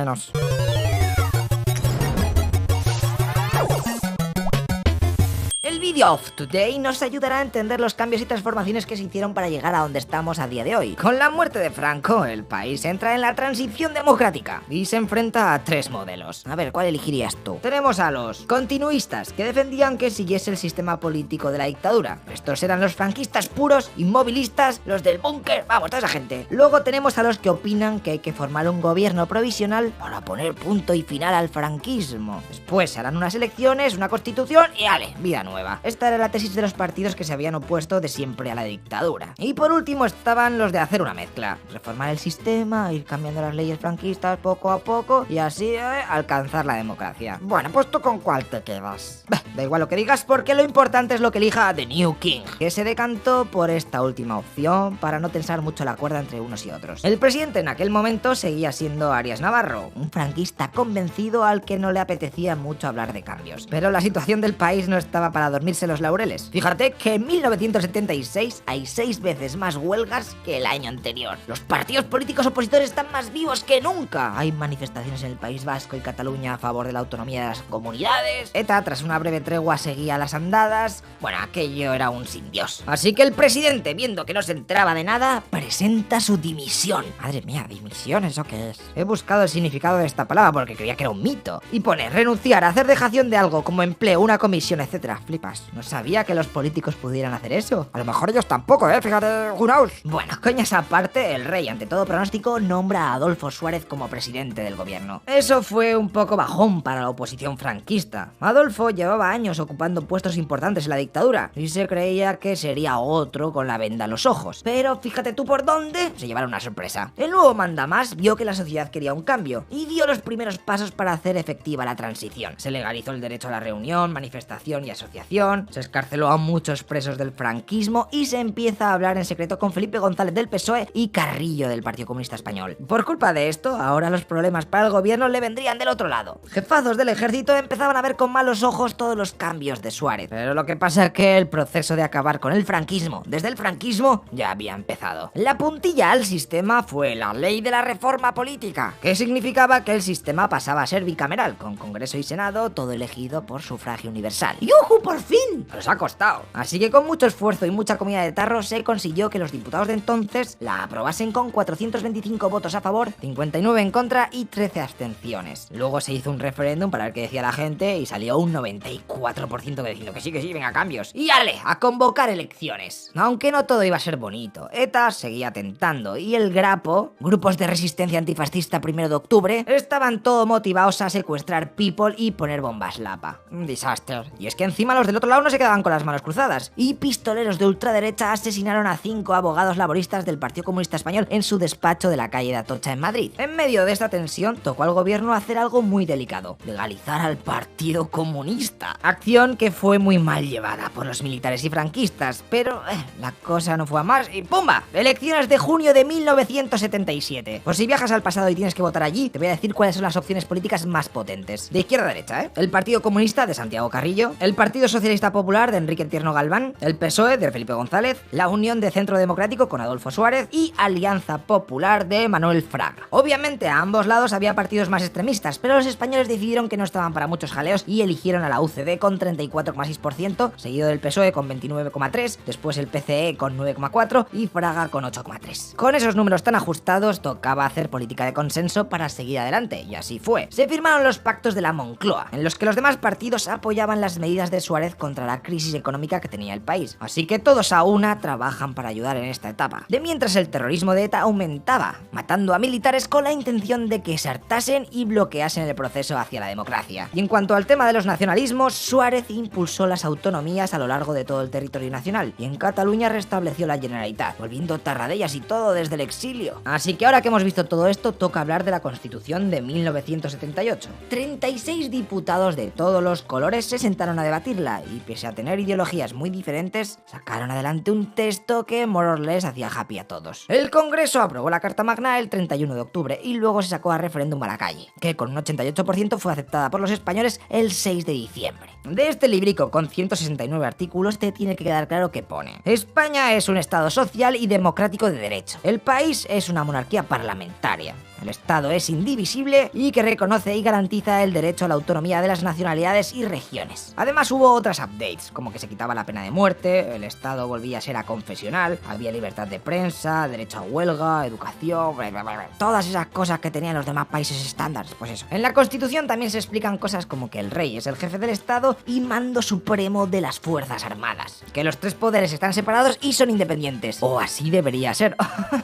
menos. El Video of Today nos ayudará a entender los cambios y transformaciones que se hicieron para llegar a donde estamos a día de hoy. Con la muerte de Franco, el país entra en la transición democrática y se enfrenta a 3 modelos. A ver, ¿cuál elegirías tú? Tenemos a los continuistas, que defendían que siguiese el sistema político de la dictadura. Estos eran los franquistas puros, inmovilistas, los del búnker, vamos, toda esa gente. Luego tenemos a los que opinan que hay que formar un gobierno provisional para poner punto y final al franquismo. Después se harán unas elecciones, una constitución y ¡ale! Vida nueva. Esta era la tesis de los partidos que se habían opuesto de siempre a la dictadura. Y por último estaban los de hacer una mezcla, reformar el sistema, ir cambiando las leyes franquistas poco a poco y así alcanzar la democracia. Bueno, pues tú con cuál te quedas. Da igual lo que digas porque lo importante es lo que elija The New King, que se decantó por esta última opción para no tensar mucho la cuerda entre unos y otros. El presidente en aquel momento seguía siendo Arias Navarro, un franquista convencido al que no le apetecía mucho hablar de cambios. Pero la situación del país no estaba para dormirse los laureles. Fíjate que en 1976 hay 6 veces más huelgas que el año anterior. Los partidos políticos opositores están más vivos que nunca. Hay manifestaciones en el País Vasco y Cataluña a favor de la autonomía de las comunidades. ETA, tras una breve tregua, seguía las andadas. Bueno, aquello era un sin Dios. Así que el presidente, viendo que no se enteraba de nada, presenta su dimisión. Madre mía, ¿dimisión? ¿Eso qué es? He buscado el significado de esta palabra porque creía que era un mito. Y pone renunciar, hacer dejación de algo como empleo, una comisión, etcétera. Flipas. No sabía que los políticos pudieran hacer eso. A lo mejor ellos tampoco, fíjate, who knows. Bueno, coñas aparte, el rey, ante todo pronóstico, nombra a Adolfo Suárez como presidente del gobierno. Eso fue un poco bajón para la oposición franquista. Adolfo llevaba años ocupando puestos importantes en la dictadura y se creía que sería otro con la venda en los ojos. Pero fíjate tú por dónde se llevaron una sorpresa. El nuevo mandamás vio que la sociedad quería un cambio y dio los primeros pasos para hacer efectiva la transición. Se legalizó el derecho a la reunión, manifestación y asociación, se escarceló a muchos presos del franquismo y se empieza a hablar en secreto con Felipe González del PSOE y Carrillo del Partido Comunista Español. Por culpa de esto, ahora los problemas para el gobierno le vendrían del otro lado. Jefazos del ejército empezaban a ver con malos ojos todos los cambios de Suárez. Pero lo que pasa es que el proceso de acabar con el franquismo, desde el franquismo, ya había empezado. La puntilla al sistema fue la ley de la reforma política, que significaba que el sistema pasaba a ser bicameral, con Congreso y Senado, todo elegido por sufragio universal. ¡Yujú, por fin! Nos ha costado. Así que con mucho esfuerzo y mucha comida de tarro se consiguió que los diputados de entonces la aprobasen con 425 votos a favor, 59 en contra y 13 abstenciones. Luego se hizo un referéndum para ver qué decía la gente y salió un 94% diciendo que sí, venga, cambios. Y ¡ale! A convocar elecciones. Aunque no todo iba a ser bonito. ETA seguía tentando y el Grapo, grupos de resistencia antifascista 1 de octubre, estaban todo motivados a secuestrar people y poner bombas lapa. Un desastre. Y es que encima los del otro lado no se quedaban con las manos cruzadas. Y pistoleros de ultraderecha asesinaron a 5 abogados laboristas del Partido Comunista Español en su despacho de la calle de Atocha en Madrid. En medio de esta tensión tocó al gobierno hacer algo muy delicado: legalizar al Partido Comunista. Acción que fue muy mal llevada por los militares y franquistas, pero la cosa no fue a más y ¡pumba! Elecciones de junio de 1977. Por si viajas al pasado y tienes que votar allí, te voy a decir cuáles son las opciones políticas más potentes. De izquierda a derecha, El Partido Comunista de Santiago Carrillo, el Partido Socialista Popular de Enrique Tierno Galván, el PSOE de Felipe González, la Unión de Centro Democrático con Adolfo Suárez y Alianza Popular de Manuel Fraga. Obviamente a ambos lados había partidos más extremistas, pero los españoles decidieron que no estaban para muchos jaleos y eligieron a la UCD con 34,6%, seguido del PSOE con 29,3%, después el PCE con 9,4% y Fraga con 8,3%. Con esos números tan ajustados tocaba hacer política de consenso para seguir adelante, y así fue. Se firmaron los pactos de la Moncloa, en los que los demás partidos apoyaban las medidas de Suárez contra la crisis económica que tenía el país. Así que todos a una trabajan para ayudar en esta etapa. De mientras el terrorismo de ETA aumentaba, matando a militares con la intención de que se hartasen y bloqueasen el proceso hacia la democracia. Y en cuanto al tema de los nacionalismos, Suárez impulsó las autonomías a lo largo de todo el territorio nacional y en Cataluña restableció la Generalitat, volviendo Tarradellas y todo desde el exilio. Así que ahora que hemos visto todo esto, toca hablar de la Constitución de 1978. 36 diputados de todos los colores se sentaron a debatirla y pese a tener ideologías muy diferentes, sacaron adelante un texto que more or less hacía happy a todos. El Congreso aprobó la Carta Magna el 31 de octubre y luego se sacó a referéndum a la calle, que con un 88% fue aceptada por los españoles el 6 de diciembre. De este librico con 169 artículos te tiene que quedar claro que pone: España es un estado social y democrático de derecho. El país es una monarquía parlamentaria. el Estado es indivisible y que reconoce y garantiza el derecho a la autonomía de las nacionalidades y regiones. Además hubo otras updates, como que se quitaba la pena de muerte, el Estado volvía a ser aconfesional, había libertad de prensa, derecho a huelga, educación, todas esas cosas que tenían los demás países estándares, pues eso. En la Constitución también se explican cosas como que el rey es el jefe del Estado y mando supremo de las Fuerzas Armadas, que los tres poderes están separados y son independientes, o así debería ser.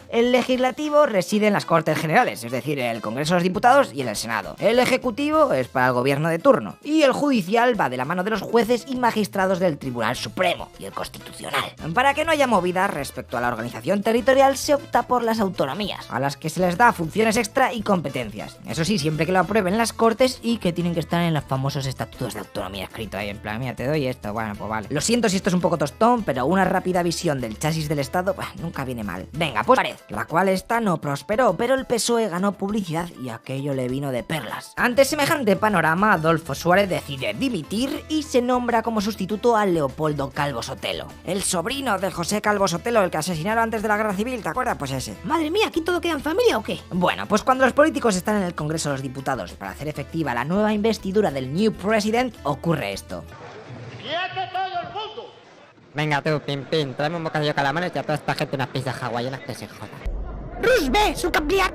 El legislativo reside en las Cortes Generales, es decir, en el Congreso de los Diputados y en el Senado. El ejecutivo es para el gobierno de turno y el judicial va de la mano de los jueces y magistrados del Tribunal Supremo y el Constitucional. Para que no haya movidas respecto a la organización territorial, se opta por las autonomías, a las que se les da funciones extra y competencias. Eso sí, siempre que lo aprueben las Cortes y que tienen que estar en los famosos estatutos de autonomía escrito ahí en plan, mira, te doy esto, bueno, pues vale. Lo siento si esto es un poco tostón, pero una rápida visión del chasis del Estado, bah, nunca viene mal. Venga, pues pared, la cual esta no prosperó, pero el PSOE ganó publicidad y aquello le vino de perlas. Ante semejante panorama, Adolfo Suárez decide dimitir y se nombra como sustituto a Leopoldo Calvo Sotelo, el sobrino de José Calvo Sotelo, el que asesinaron antes de la Guerra Civil, ¿te acuerdas? Pues ese. Madre mía, ¿aquí todo queda en familia o qué? Bueno, pues cuando los políticos están en el Congreso de los Diputados para hacer efectiva la nueva investidura del New President, ocurre esto. ¡Quieto todo el mundo! Venga tú, Pimpín, tráeme un bocadillo de calamares y a toda esta gente unas pizzas hawaianas que se jodan. ¡Rus, ve! ¡Su cambiar!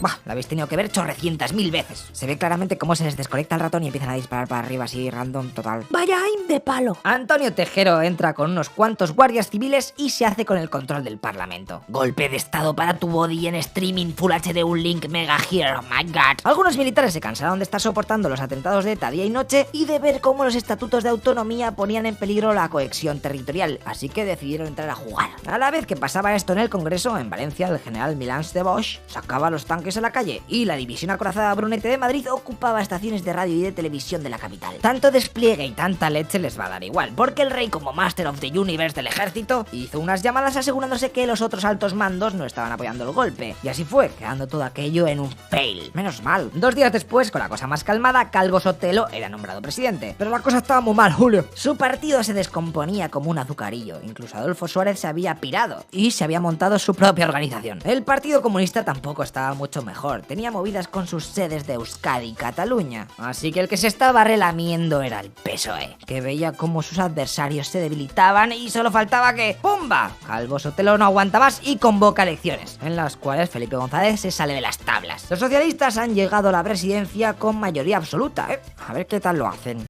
Bah, lo habéis tenido que ver chorrecientas mil veces. Se ve claramente cómo se les desconecta el ratón y empiezan a disparar para arriba así, random, total. ¡Vaya aim de palo! Antonio Tejero entra con unos cuantos guardias civiles y se hace con el control del Parlamento. Golpe de estado para tu body en streaming Full HD, un link mega here, oh my god. Algunos militares se cansaron de estar soportando los atentados de ETA día y noche y de ver cómo los estatutos de autonomía ponían en peligro la cohesión territorial, así que decidieron entrar a jugar. A la vez que pasaba esto en el Congreso, en Valencia, el general Milans de Bosch sacaba los tanques a la calle y la división acorazada Brunete de Madrid ocupaba estaciones de radio y de televisión de la capital. Tanto despliegue y tanta leche les va a dar igual, porque el rey, como Master of the Universe del ejército, hizo unas llamadas asegurándose que los otros altos mandos no estaban apoyando el golpe, y así fue, quedando todo aquello en un fail. Menos mal. 2 días después, con la cosa más calmada, Calvo Sotelo era nombrado presidente, pero la cosa estaba muy mal, Julio. Su partido se descomponía como un azucarillo, incluso Adolfo Suárez se había pirado y se había montado su propia organización. El Partido Comunista tampoco estaba mucho mejor, tenía movidas con sus sedes de Euskadi y Cataluña, así que el que se estaba relamiendo era el PSOE, que veía cómo sus adversarios se debilitaban y solo faltaba que ¡pumba! Calvo Sotelo no aguanta más y convoca elecciones, en las cuales Felipe González se sale de las tablas. Los socialistas han llegado a la presidencia con mayoría absoluta, A ver qué tal lo hacen.